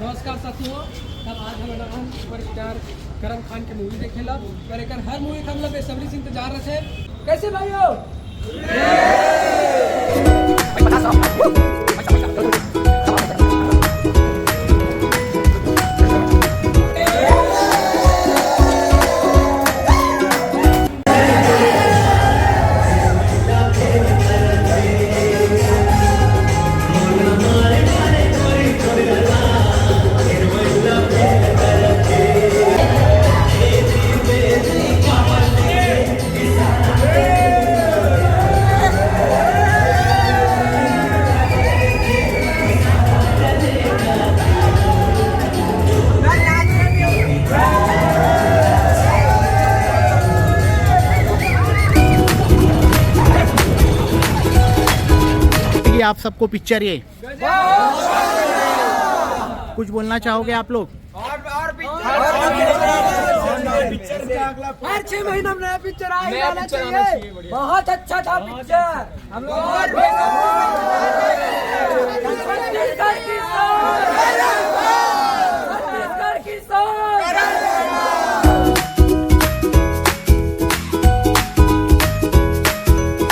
नमस्कार साथियों, तब आज हम लोग सुपरस्टार करम खान के मूवी देखेला और एक हर मूवी का हम लोग बेसब्री से इंतजार रहे। कैसे भाइयों? आप सबको पिक्चर ये कुछ बोलना चाहोगे आप लोग? हर 6 महीना में नया पिक्चर आना चाहिए। बहुत अच्छा था पिक्चर। हम लोग